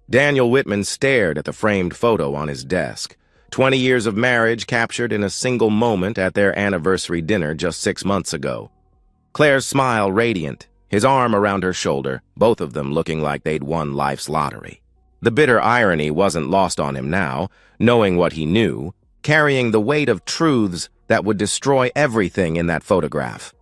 Daniel Whitman stared at the framed photo on his desk. 20 years of marriage captured in a single moment at their anniversary dinner just 6 months ago. Claire's smile radiant, his arm around her shoulder, both of them looking like they'd won life's lottery. The bitter irony wasn't lost on him now, knowing what he knew, carrying the weight of truths that would destroy everything in that photograph.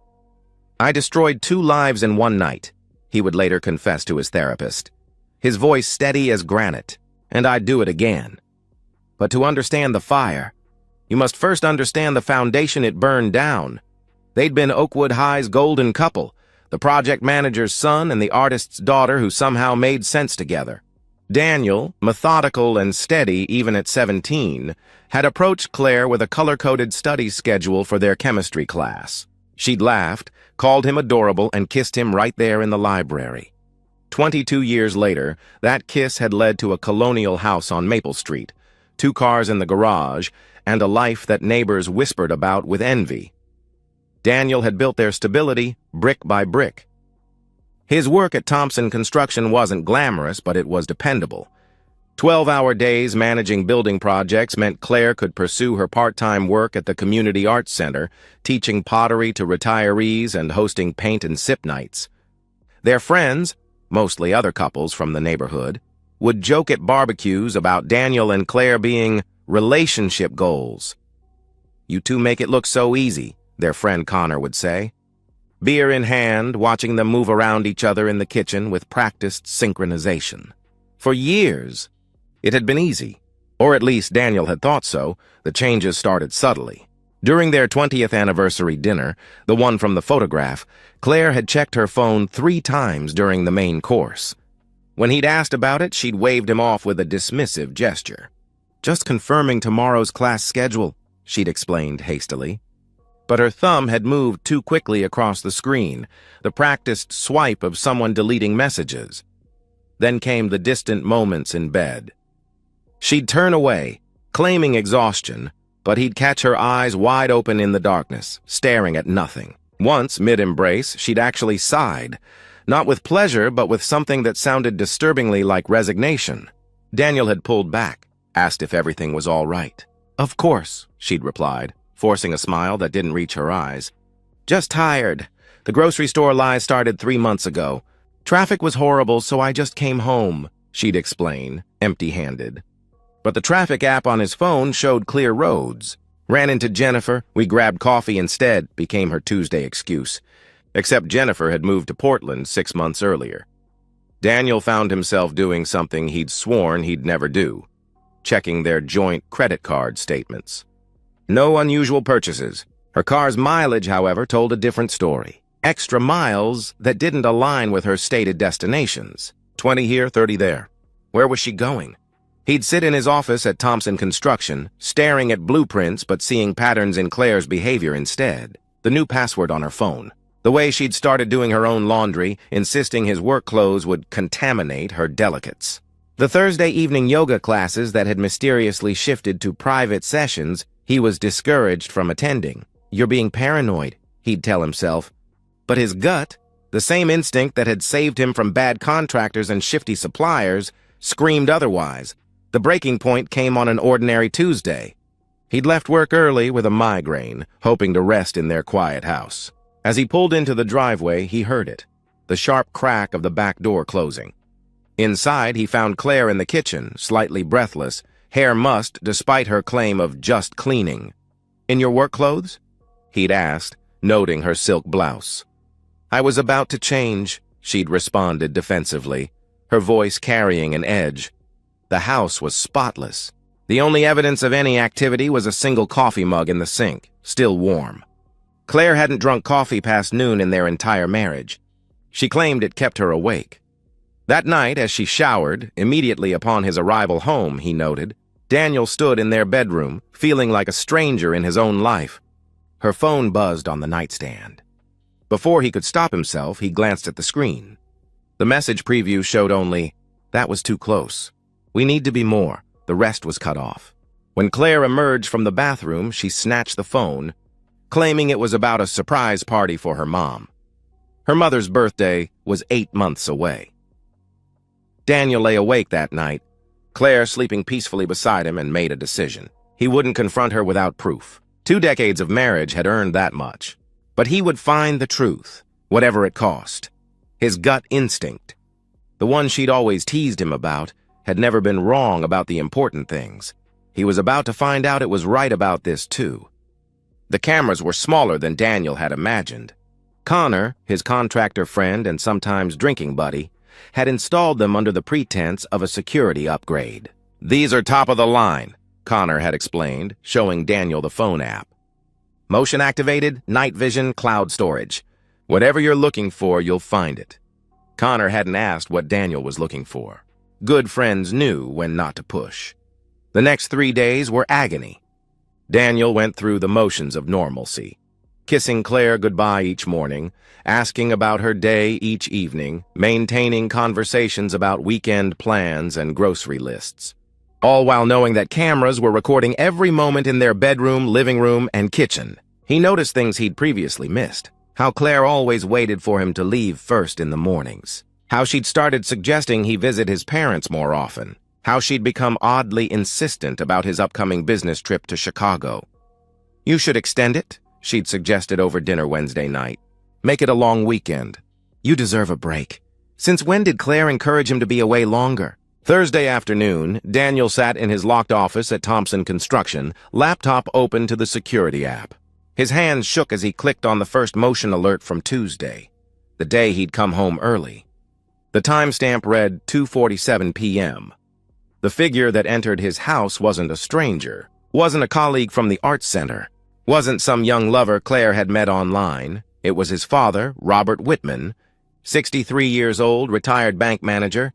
"I destroyed 2 lives in one night," he would later confess to his therapist, his voice steady as granite, "and I'd do it again. But to understand the fire, you must first understand the foundation it burned down. They'd been Oakwood High's golden couple, the project manager's son and the artist's daughter who somehow made sense together. Daniel, methodical and steady even at 17, had approached Claire with a color-coded study schedule for their chemistry class. She'd laughed, called him adorable, and kissed him right there in the library. 22 years later, that kiss had led to a colonial house on Maple Street, 2 cars in the garage, and a life that neighbors whispered about with envy. Daniel had built their stability brick by brick. His work at Thompson Construction wasn't glamorous, but it was dependable. 12-hour days managing building projects meant Claire could pursue her part-time work at the Community Arts Center, teaching pottery to retirees and hosting paint and sip nights. Their friends, mostly other couples from the neighborhood, would joke at barbecues about Daniel and Claire being relationship goals. "You two make it look so easy," their friend Connor would say. Beer in hand, watching them move around each other in the kitchen with practiced synchronization. For years, it had been easy, or at least Daniel had thought so. The changes started subtly. During their 20th anniversary dinner, the one from the photograph, Claire had checked her phone 3 times during the main course. When he'd asked about it, she'd waved him off with a dismissive gesture. "Just confirming tomorrow's class schedule," she'd explained hastily. But her thumb had moved too quickly across the screen, the practiced swipe of someone deleting messages. Then came the distant moments in bed. She'd turn away, claiming exhaustion, but he'd catch her eyes wide open in the darkness, staring at nothing. Once, mid-embrace, she'd actually sighed, not with pleasure, but with something that sounded disturbingly like resignation. Daniel had pulled back, asked if everything was all right. "Of course," she'd replied, forcing a smile that didn't reach her eyes. "Just tired. The grocery store lie started 3 months ago. Traffic was horrible, so I just came home," she'd explain, empty-handed. But the traffic app on his phone showed clear roads. "Ran into Jennifer. We grabbed coffee instead," became her Tuesday excuse. Except Jennifer had moved to Portland 6 months earlier. Daniel found himself doing something he'd sworn he'd never do, checking their joint credit card statements. No unusual purchases. Her car's mileage, however, told a different story. Extra miles that didn't align with her stated destinations. 20 here, 30 there. Where was she going? He'd sit in his office at Thompson Construction, staring at blueprints but seeing patterns in Claire's behavior instead. The new password on her phone. The way she'd started doing her own laundry, insisting his work clothes would contaminate her delicates. The Thursday evening yoga classes that had mysteriously shifted to private sessions he was discouraged from attending. "You're being paranoid," he'd tell himself. But his gut, the same instinct that had saved him from bad contractors and shifty suppliers, screamed otherwise. The breaking point came on an ordinary Tuesday. He'd left work early with a migraine, hoping to rest in their quiet house. As he pulled into the driveway, he heard it, the sharp crack of the back door closing. Inside, he found Claire in the kitchen, slightly breathless, hair mussed despite her claim of just cleaning. "In your work clothes?" he'd asked, noting her silk blouse. "I was about to change," she'd responded defensively, her voice carrying an edge. The house was spotless. The only evidence of any activity was a single coffee mug in the sink, still warm. Claire hadn't drunk coffee past noon in their entire marriage. She claimed it kept her awake. That night, as she showered, immediately upon his arrival home, he noted, Daniel stood in their bedroom, feeling like a stranger in his own life. Her phone buzzed on the nightstand. Before he could stop himself, he glanced at the screen. The message preview showed only, "That was too close. We need to be more." The rest was cut off. When Claire emerged from the bathroom, she snatched the phone, claiming it was about a surprise party for her mom. Her mother's birthday was 8 months away. Daniel lay awake that night, Claire sleeping peacefully beside him, and made a decision. He wouldn't confront her without proof. 2 decades of marriage had earned that much. But he would find the truth, whatever it cost. His gut instinct, the one she'd always teased him about, had never been wrong about the important things. He was about to find out it was right about this too. The cameras were smaller than Daniel had imagined. Connor, his contractor friend and sometimes drinking buddy, had installed them under the pretense of a security upgrade. "These are top of the line," Connor had explained, showing Daniel the phone app. "Motion-activated, night vision, cloud storage. Whatever you're looking for, you'll find it." Connor hadn't asked what Daniel was looking for. Good friends knew when not to push. The next 3 days were agony. Daniel went through the motions of normalcy, kissing Claire goodbye each morning, asking about her day each evening, maintaining conversations about weekend plans and grocery lists. All while knowing that cameras were recording every moment in their bedroom, living room, and kitchen. He noticed things he'd previously missed. How Claire always waited for him to leave first in the mornings. How she'd started suggesting he visit his parents more often. How she'd become oddly insistent about his upcoming business trip to Chicago. "You should extend it," she'd suggested over dinner Wednesday night. "Make it a long weekend. You deserve a break." Since when did Claire encourage him to be away longer? Thursday afternoon, Daniel sat in his locked office at Thompson Construction, laptop open to the security app. His hands shook as he clicked on the first motion alert from Tuesday, the day he'd come home early. The timestamp read 2:47 p.m. The figure that entered his house wasn't a stranger, wasn't a colleague from the arts center, wasn't some young lover Claire had met online. It was his father, Robert Whitman, 63 years old, retired bank manager,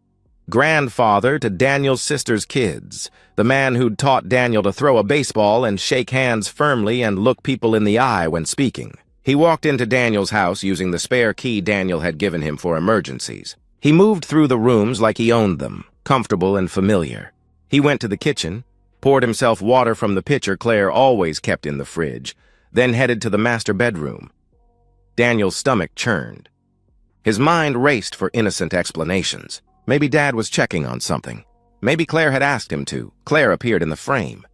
grandfather to Daniel's sister's kids, the man who'd taught Daniel to throw a baseball and shake hands firmly and look people in the eye when speaking. He walked into Daniel's house using the spare key Daniel had given him for emergencies. He moved through the rooms like he owned them, comfortable and familiar. He went to the kitchen, poured himself water from the pitcher Claire always kept in the fridge, then headed to the master bedroom. Daniel's stomach churned. His mind raced for innocent explanations. Maybe Dad was checking on something. Maybe Claire had asked him to. Claire appeared in the frame.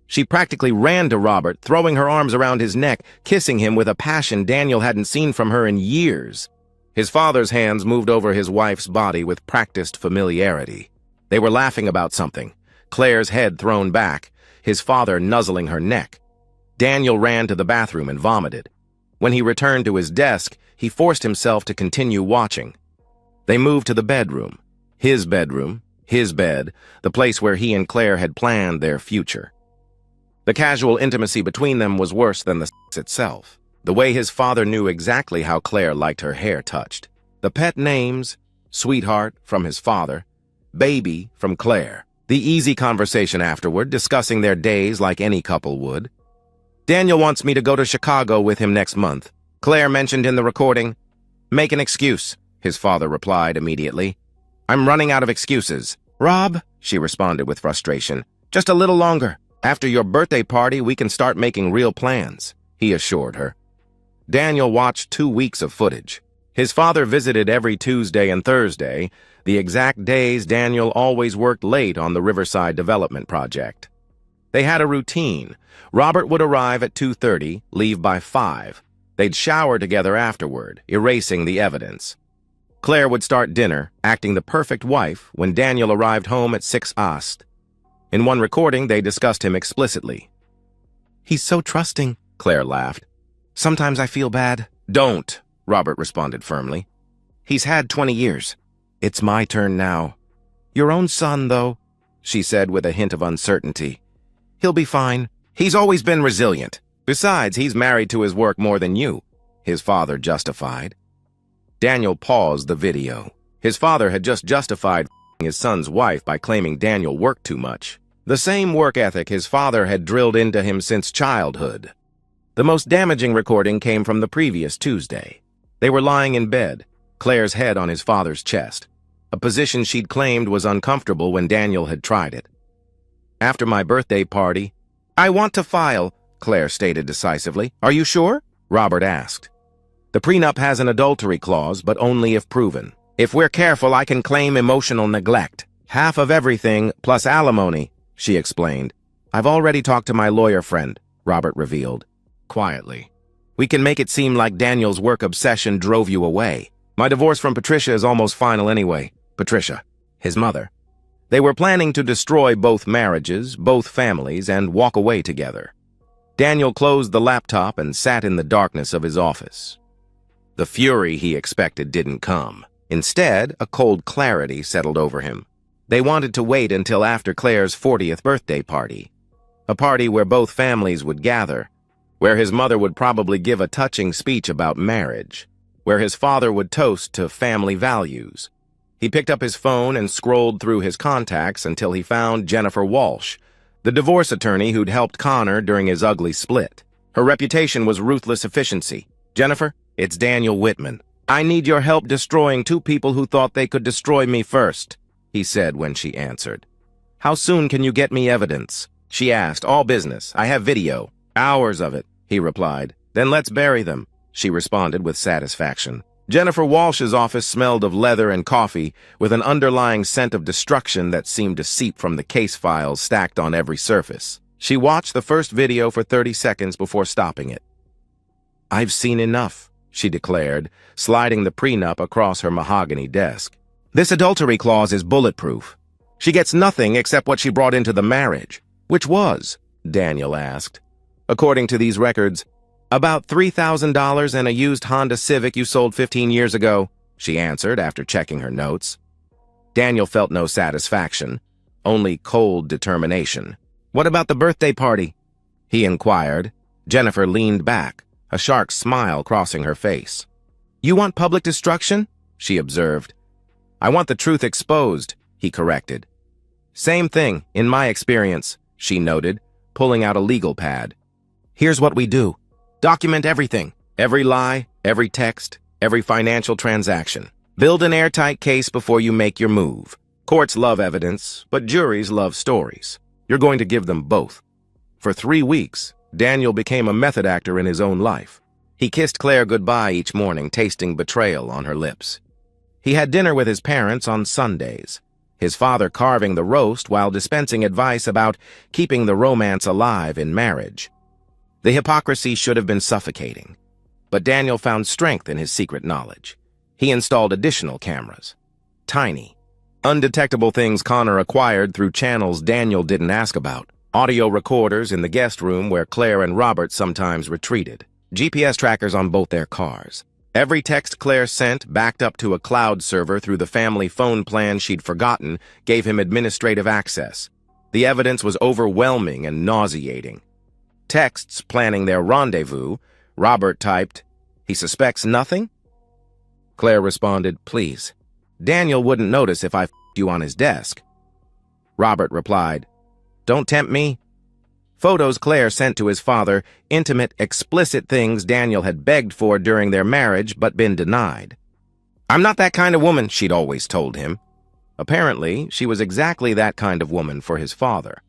She practically ran to Robert, throwing her arms around his neck, kissing him with a passion Daniel hadn't seen from her in years. His father's hands moved over his wife's body with practiced familiarity. They were laughing about something, Claire's head thrown back, his father nuzzling her neck. Daniel ran to the bathroom and vomited. When he returned to his desk, he forced himself to continue watching. They moved to the bedroom, his bed, the place where he and Claire had planned their future. The casual intimacy between them was worse than the sex itself. The way his father knew exactly how Claire liked her hair touched. The pet names, sweetheart from his father, baby from Claire. The easy conversation afterward, discussing their days like any couple would. "Daniel wants me to go to Chicago with him next month," Claire mentioned in the recording. "Make an excuse," his father replied immediately. "I'm running out of excuses." "Rob," she responded with frustration, "just a little longer. After your birthday party, we can start making real plans," he assured her. Daniel watched 2 weeks of footage. His father visited every Tuesday and Thursday, the exact days Daniel always worked late on the Riverside Development Project. They had a routine. Robert would arrive at 2:30, leave by 5. They'd shower together afterward, erasing the evidence. Claire would start dinner, acting the perfect wife, when Daniel arrived home at 6 Ast. In one recording, they discussed him explicitly. "He's so trusting," Claire laughed. "Sometimes I feel bad." "Don't," Robert responded firmly. "He's had 20 years. It's my turn now." "Your own son, though," she said with a hint of uncertainty. "He'll be fine. He's always been resilient. Besides, he's married to his work more than you," his father justified. Daniel paused the video. His father had just justified his son's wife by claiming Daniel worked too much. The same work ethic his father had drilled into him since childhood. The most damaging recording came from the previous Tuesday. They were lying in bed, Claire's head on his father's chest, a position she'd claimed was uncomfortable when Daniel had tried it. "After my birthday party, I want to file," Claire stated decisively. "Are you sure?" Robert asked. "The prenup has an adultery clause, but only if proven. If we're careful, I can claim emotional neglect. Half of everything plus alimony, she explained. I've already talked to my lawyer friend, Robert revealed, quietly. We can make it seem like Daniel's work obsession drove you away. My divorce from Patricia is almost final anyway. Patricia, his mother. They were planning to destroy both marriages, both families, and walk away together. Daniel closed the laptop and sat in the darkness of his office. The fury he expected didn't come. Instead, a cold clarity settled over him. They wanted to wait until after Claire's 40th birthday party. A party where both families would gather, where his mother would probably give a touching speech about marriage, where his father would toast to family values. He picked up his phone and scrolled through his contacts until he found Jennifer Walsh, the divorce attorney who'd helped Connor during his ugly split. Her reputation was ruthless efficiency. Jennifer, it's Daniel Whitman. I need your help destroying two people who thought they could destroy me first, he said when she answered. How soon can you get me evidence? She asked. All business. I have video. Hours of it, he replied. Then let's bury them, she responded with satisfaction. Jennifer Walsh's office smelled of leather and coffee, with an underlying scent of destruction that seemed to seep from the case files stacked on every surface. She watched the first video for 30 seconds before stopping it. I've seen enough, she declared, sliding the prenup across her mahogany desk. This adultery clause is bulletproof. She gets nothing except what she brought into the marriage. Which was? Daniel asked. According to these records, about $3,000 and a used Honda Civic you sold 15 years ago, she answered after checking her notes. Daniel felt no satisfaction, only cold determination. What about the birthday party? He inquired. Jennifer leaned back, a sharp smile crossing her face. You want public destruction? She observed. I want the truth exposed, he corrected. Same thing, in my experience, she noted, pulling out a legal pad. Here's what we do. Document everything. Every lie, every text, every financial transaction. Build an airtight case before you make your move. Courts love evidence, but juries love stories. You're going to give them both. For 3 weeks, Daniel became a method actor in his own life. He kissed Claire goodbye each morning, tasting betrayal on her lips. He had dinner with his parents on Sundays, his father carving the roast while dispensing advice about keeping the romance alive in marriage. The hypocrisy should have been suffocating, but Daniel found strength in his secret knowledge. He installed additional cameras. Tiny, undetectable things Connor acquired through channels Daniel didn't ask about. Audio recorders in the guest room where Claire and Robert sometimes retreated. GPS trackers on both their cars. Every text Claire sent, backed up to a cloud server through the family phone plan she'd forgotten, gave him administrative access. The evidence was overwhelming and nauseating. Texts planning their rendezvous, Robert typed, "He suspects nothing?" Claire responded, "Please. Daniel wouldn't notice if I f***ed you on his desk." Robert replied, "Don't tempt me." Photos Claire sent to his father, intimate, explicit things Daniel had begged for during their marriage but been denied. "I'm not that kind of woman," she'd always told him. Apparently, she was exactly that kind of woman for his father.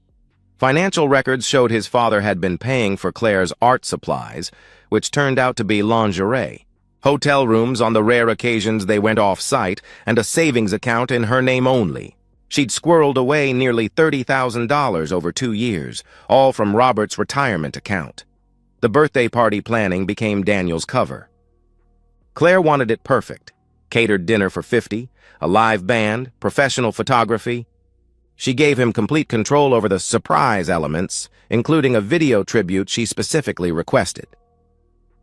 Financial records showed his father had been paying for Claire's art supplies, which turned out to be lingerie, hotel rooms on the rare occasions they went off-site, and a savings account in her name only. She'd squirreled away nearly $30,000 over 2 years, all from Robert's retirement account. The birthday party planning became Daniel's cover. Claire wanted it perfect. Catered dinner for 50, a live band, professional photography. She gave him complete control over the surprise elements, including a video tribute she specifically requested.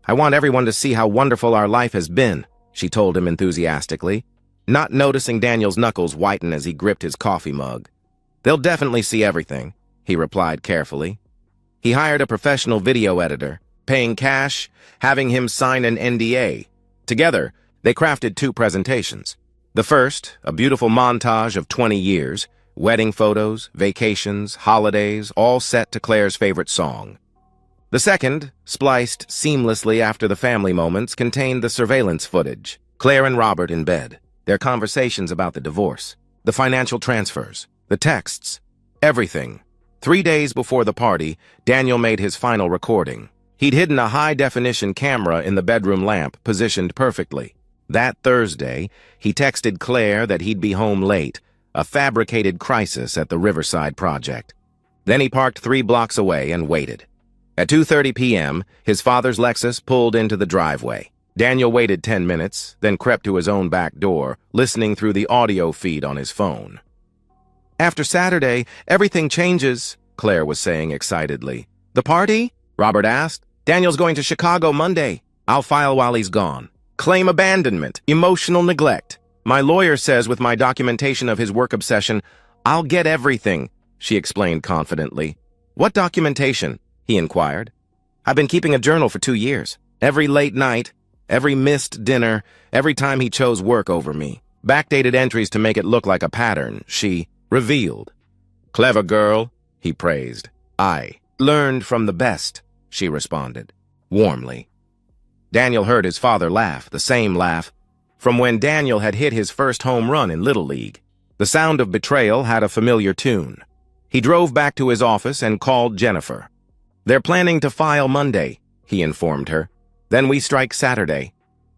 "I want everyone to see how wonderful our life has been," she told him enthusiastically, not noticing Daniel's knuckles whiten as he gripped his coffee mug. "They'll definitely see everything," he replied carefully. He hired a professional video editor, paying cash, having him sign an NDA. Together, they crafted 2 presentations. The first, a beautiful montage of 20 years, wedding photos, vacations, holidays, all set to Claire's favorite song. The second, spliced seamlessly after the family moments, contained the surveillance footage. Claire and Robert in bed, their conversations about the divorce, the financial transfers, the texts, everything. 3 days before the party, Daniel made his final recording. He'd hidden a high-definition camera in the bedroom lamp, positioned perfectly. That Thursday, he texted Claire that he'd be home late, a fabricated crisis at the Riverside project. Then he parked 3 blocks away and waited. At 2:30 p.m., his father's Lexus pulled into the driveway. Daniel waited 10 minutes, then crept to his own back door, listening through the audio feed on his phone. "After Saturday, everything changes," Claire was saying excitedly. "The party?" Robert asked. "Daniel's going to Chicago Monday. I'll file while he's gone. Claim abandonment, emotional neglect. My lawyer says with my documentation of his work obsession, I'll get everything," she explained confidently. "What documentation?" he inquired. "I've been keeping a journal for 2 years. Every late night, every missed dinner, every time he chose work over me. Backdated entries to make it look like a pattern," she revealed. "Clever girl," he praised. "I learned from the best," she responded, warmly. Daniel heard his father laugh, the same laugh, from when Daniel had hit his first home run in Little League. The sound of Betrayal had a familiar tune. He drove back to his office and called Jennifer. "They're planning to file Monday," he informed her. "Then we strike Saturday."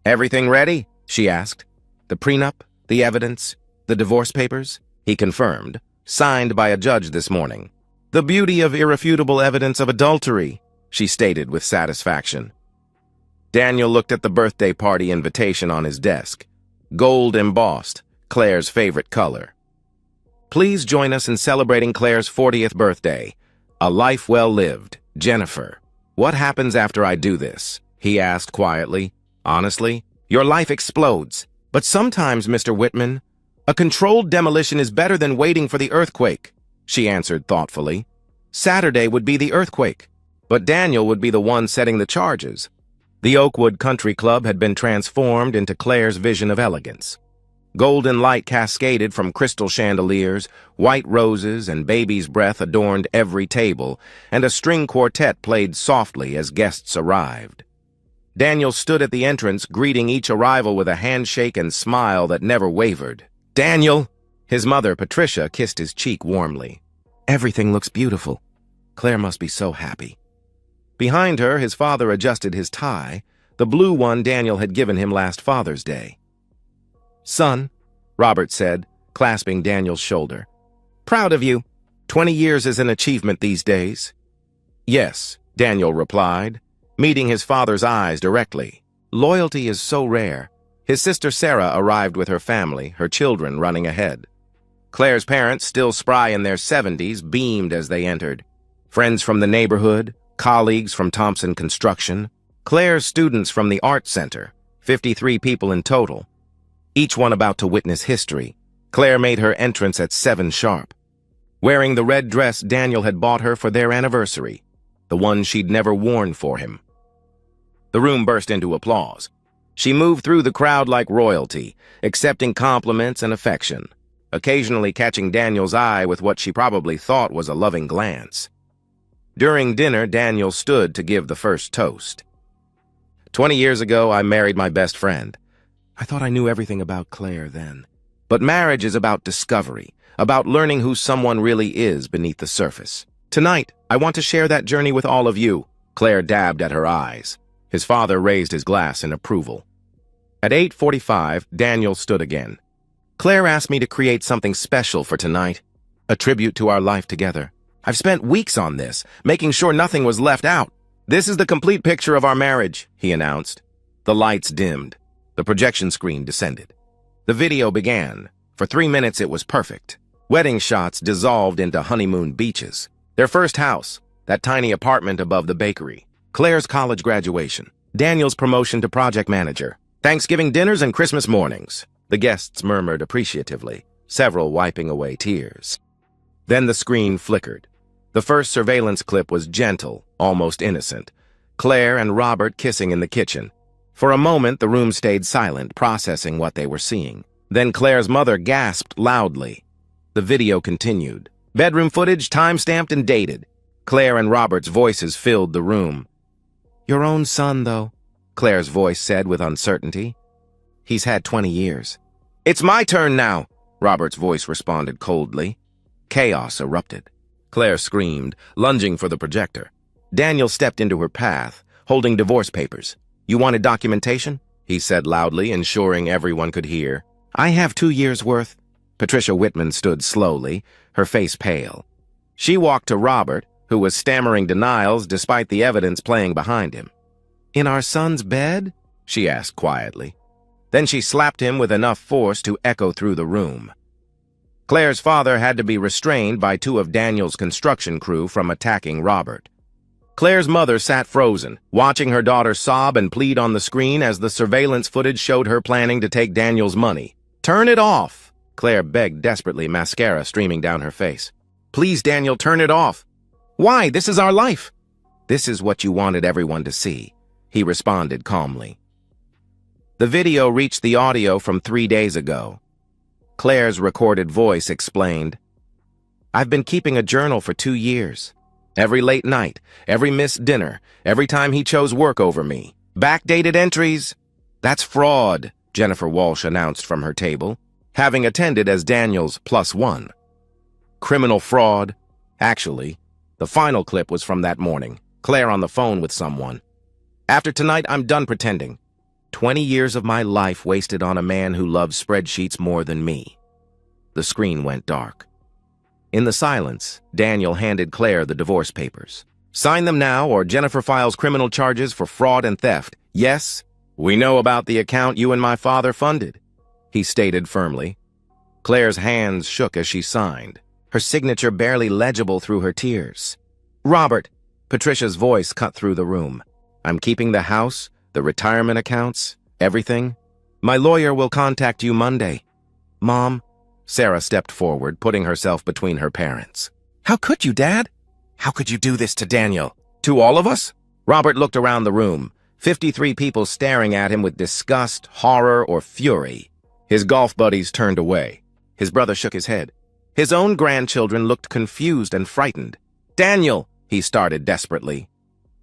"Everything ready?" she asked. "The prenup, the evidence, the divorce papers?" he confirmed. "Signed by a judge this morning." "The beauty of irrefutable evidence of adultery," she stated with satisfaction. Daniel looked at the birthday party invitation on his desk. Gold embossed, Claire's favorite color. "Please join us in celebrating Claire's 40th birthday. A life well lived, Jennifer." "What happens after I do this?" he asked quietly. "Honestly, your life explodes. But sometimes, Mr. Whitman, a controlled demolition is better than waiting for the earthquake," she answered thoughtfully. "Saturday would be the earthquake, but Daniel would be the one setting the charges." The Oakwood Country Club had been transformed into Claire's vision of elegance. Golden light cascaded from crystal chandeliers, white roses and baby's breath adorned every table, and a string quartet played softly as guests arrived. Daniel stood at the entrance, greeting each arrival with a handshake and smile that never wavered. "Daniel!" His mother, Patricia, kissed his cheek warmly. "Everything looks beautiful. Claire must be so happy." Behind her, his father adjusted his tie, the blue one Daniel had given him last Father's Day. "Son," Robert said, clasping Daniel's shoulder. "Proud of you. 20 years is an achievement these days." "Yes," Daniel replied, meeting his father's eyes directly. Loyalty is so rare. His sister Sarah arrived with her family, her children running ahead. Claire's parents, still spry in their 70s, beamed as they entered. Friends from the neighborhood, colleagues from Thompson Construction, Claire's students from the Art Center, 53 people in total, each one about to witness history. Claire made her entrance at 7 sharp, wearing the red dress Daniel had bought her for their anniversary, the one she'd never worn for him. The room burst into applause. She moved through the crowd like royalty, accepting compliments and affection, occasionally catching Daniel's eye with what she probably thought was a loving glance. During dinner, Daniel stood to give the first toast. 20 years ago, I married my best friend. I thought I knew everything about Claire then. But marriage is about discovery, about learning who someone really is beneath the surface. Tonight, I want to share that journey with all of you. Claire dabbed at her eyes. His father raised his glass in approval. At 8:45, Daniel stood again. Claire asked me to create something special for tonight, a tribute to our life together. I've spent weeks on this, making sure nothing was left out. This is the complete picture of our marriage, he announced. The lights dimmed. The projection screen descended. The video began. For 3 minutes, it was perfect. Wedding shots dissolved into honeymoon beaches. Their first house, that tiny apartment above the bakery. Claire's college graduation. Daniel's promotion to project manager. Thanksgiving dinners and Christmas mornings. The guests murmured appreciatively, several wiping away tears. Then the screen flickered. The first surveillance clip was gentle, almost innocent. Claire and Robert kissing in the kitchen. For a moment, the room stayed silent, processing what they were seeing. Then Claire's mother gasped loudly. The video continued. Bedroom footage time-stamped and dated. Claire and Robert's voices filled the room. Your own son, though, Claire's voice said with uncertainty. He's had 20 years. It's my turn now, Robert's voice responded coldly. Chaos erupted. Claire screamed, lunging for the projector. Daniel stepped into her path, holding divorce papers. You wanted documentation? he said loudly, ensuring everyone could hear. I have 2 years' worth. Patricia Whitman stood slowly, her face pale. She walked to Robert, who was stammering denials despite the evidence playing behind him. In our son's bed? She asked quietly. Then she slapped him with enough force to echo through the room. Claire's father had to be restrained by 2 of Daniel's construction crew from attacking Robert. Claire's mother sat frozen, watching her daughter sob and plead on the screen as the surveillance footage showed her planning to take Daniel's money. Turn it off, Claire begged desperately, mascara streaming down her face. Please, Daniel, turn it off. Why? This is our life. This is what you wanted everyone to see, he responded calmly. The video reached the audio from 3 days ago. Claire's recorded voice explained, I've been keeping a journal for 2 years. Every late night, every missed dinner, every time he chose work over me. Backdated entries. That's fraud, Jennifer Walsh announced from her table, having attended as Daniel's +1. Criminal fraud. Actually, the final clip was from that morning, Claire on the phone with someone. After tonight, I'm done pretending. 20 years of my life wasted on a man who loves spreadsheets more than me. The screen went dark. In the silence, Daniel handed Claire the divorce papers. Sign them now or Jennifer files criminal charges for fraud and theft. Yes, we know about the account you and my father funded, he stated firmly. Claire's hands shook as she signed, her signature barely legible through her tears. Robert, Patricia's voice cut through the room. I'm keeping the house, the retirement accounts, everything. My lawyer will contact you Monday. Mom, Sarah stepped forward, putting herself between her parents. How could you, Dad? How could you do this to Daniel? To all of us? Robert looked around the room, 53 people staring at him with disgust, horror, or fury. His golf buddies turned away. His brother shook his head. His own grandchildren looked confused and frightened. Daniel, he started desperately.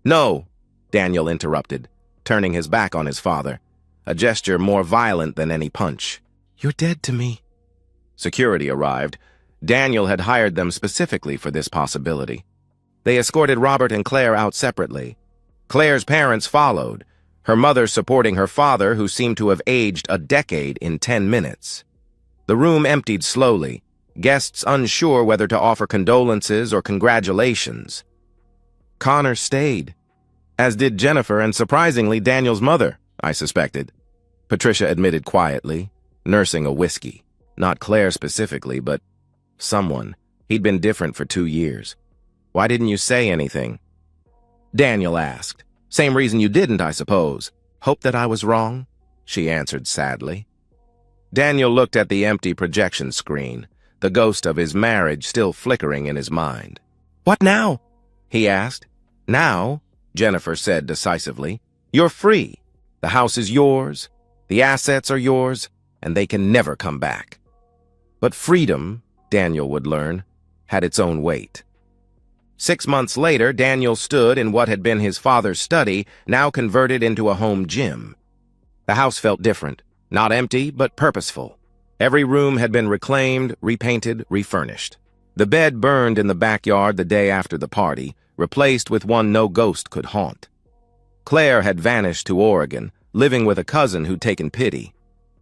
No, Daniel interrupted, turning his back on his father, a gesture more violent than any punch. You're dead to me. Security arrived. Daniel had hired them specifically for this possibility. They escorted Robert and Claire out separately. Claire's parents followed, her mother supporting her father, who seemed to have aged a decade in 10 minutes. The room emptied slowly, guests unsure whether to offer condolences or congratulations. Connor stayed, as did Jennifer and, surprisingly, Daniel's mother, I suspected. Patricia admitted quietly, nursing a whiskey. Not Claire specifically, but someone. He'd been different for 2 years. Why didn't you say anything? Daniel asked. Same reason you didn't, I suppose. Hope that I was wrong, she answered sadly. Daniel looked at the empty projection screen, the ghost of his marriage still flickering in his mind. What now? He asked. Now, Jennifer said decisively, you're free. The house is yours, the assets are yours, and they can never come back. But freedom, Daniel would learn, had its own weight. 6 months later, Daniel stood in what had been his father's study, now converted into a home gym. The house felt different, not empty, but purposeful. Every room had been reclaimed, repainted, refurnished. The bed burned in the backyard the day after the party, replaced with one no ghost could haunt. Claire had vanished to Oregon, living with a cousin who'd taken pity.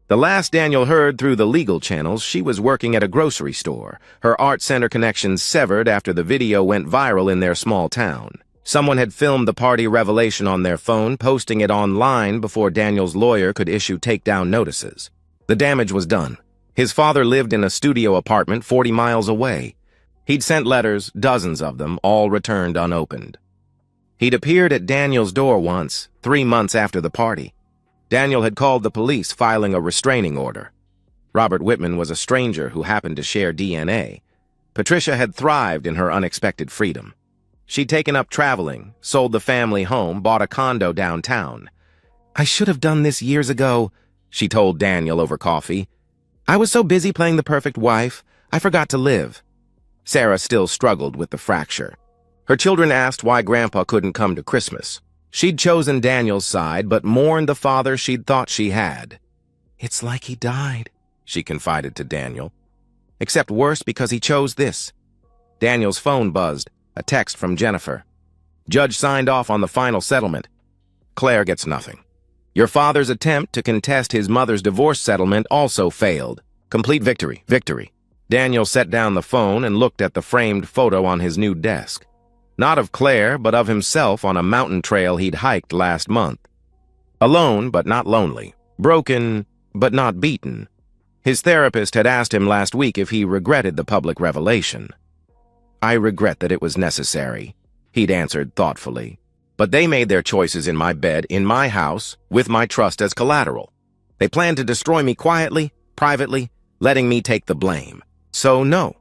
The last Daniel heard through the legal channels, she was working at a grocery store, her art center connections severed after the video went viral in their small town. Someone had filmed the party revelation on their phone, posting it online before Daniel's lawyer could issue takedown notices. The damage was done. His father lived in a studio apartment 40 miles away. He'd sent letters, dozens of them, all returned unopened. He'd appeared at Daniel's door once, 3 months after the party. Daniel had called the police, filing a restraining order. Robert Whitman was a stranger who happened to share DNA. Patricia had thrived in her unexpected freedom. She'd taken up traveling, sold the family home, bought a condo downtown. I should have done this years ago, she told Daniel over coffee. I was so busy playing the perfect wife, I forgot to live. Sarah still struggled with the fracture. Her children asked why Grandpa couldn't come to Christmas. She'd chosen Daniel's side, but mourned the father she'd thought she had. It's like he died, she confided to Daniel. Except worse because he chose this. Daniel's phone buzzed, a text from Jennifer. Judge signed off on the final settlement. Claire gets nothing. Your father's attempt to contest his mother's divorce settlement also failed. Complete victory, victory. Daniel set down the phone and looked at the framed photo on his new desk. Not of Claire, but of himself on a mountain trail he'd hiked last month. Alone, but not lonely. Broken, but not beaten. His therapist had asked him last week if he regretted the public revelation. "I regret that it was necessary," he'd answered thoughtfully. "But they made their choices in my bed, in my house, with my trust as collateral. They planned to destroy me quietly, privately, letting me take the blame. So no,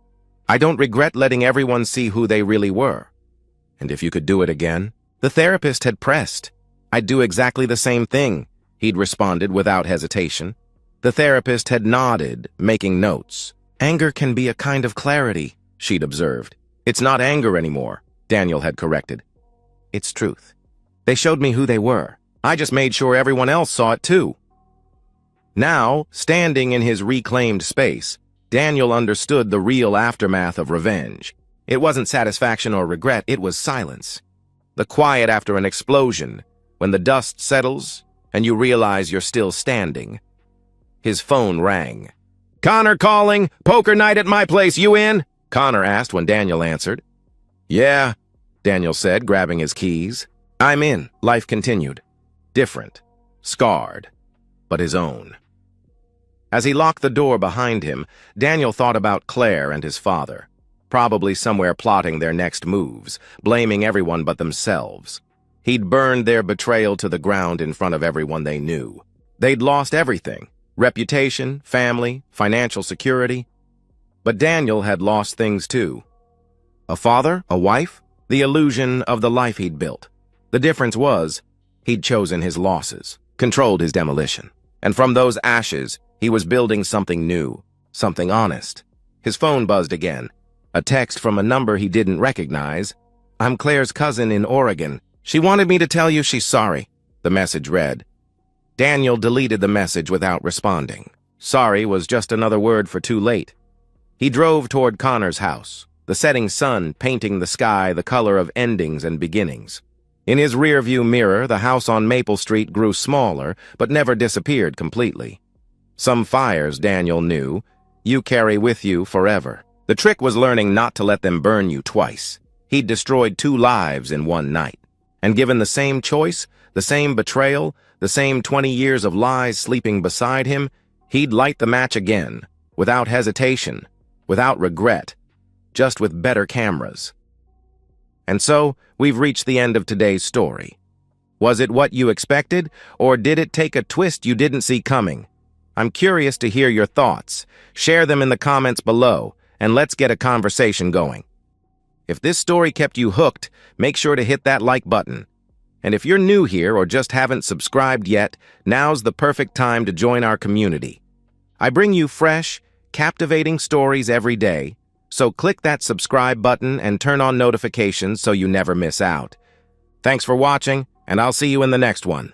I don't regret letting everyone see who they really were." "And if you could do it again?" The therapist had pressed. "I'd do exactly the same thing," he'd responded without hesitation. The therapist had nodded, making notes. "Anger can be a kind of clarity," she'd observed. "It's not anger anymore," Daniel had corrected. "It's truth. They showed me who they were. I just made sure everyone else saw it too." Now, standing in his reclaimed space, Daniel understood the real aftermath of revenge. It wasn't satisfaction or regret, it was silence. The quiet after an explosion, when the dust settles and you realize you're still standing. His phone rang. "Connor calling. Poker night at my place. You in?" Connor asked when Daniel answered. "Yeah," Daniel said, grabbing his keys. "I'm in." Life continued. Different. Scarred. But his own. As he locked the door behind him, Daniel thought about Claire and his father. Probably somewhere plotting their next moves, blaming everyone but themselves. He'd burned their betrayal to the ground in front of everyone they knew. They'd lost everything. Reputation, family, financial security. But Daniel had lost things too. A father, a wife, the illusion of the life he'd built. The difference was, he'd chosen his losses, controlled his demolition. And from those ashes, he was building something new, something honest. His phone buzzed again. A text from a number he didn't recognize. "I'm Claire's cousin in Oregon. She wanted me to tell you she's sorry," the message read. Daniel deleted the message without responding. Sorry was just another word for too late. He drove toward Connor's house, the setting sun painting the sky the color of endings and beginnings. In his rearview mirror, the house on Maple Street grew smaller, but never disappeared completely. Some fires, Daniel knew, you carry with you forever. The trick was learning not to let them burn you twice. He'd destroyed 2 lives in one night. And given the same choice, the same betrayal, the same 20 years of lies sleeping beside him, he'd light the match again, without hesitation, without regret, just with better cameras. And so, we've reached the end of today's story. Was it what you expected, or did it take a twist you didn't see coming? I'm curious to hear your thoughts. Share them in the comments below, and let's get a conversation going. If this story kept you hooked, make sure to hit that like button. And if you're new here or just haven't subscribed yet, now's the perfect time to join our community. I bring you fresh, captivating stories every day, so click that subscribe button and turn on notifications so you never miss out. Thanks for watching, and I'll see you in the next one.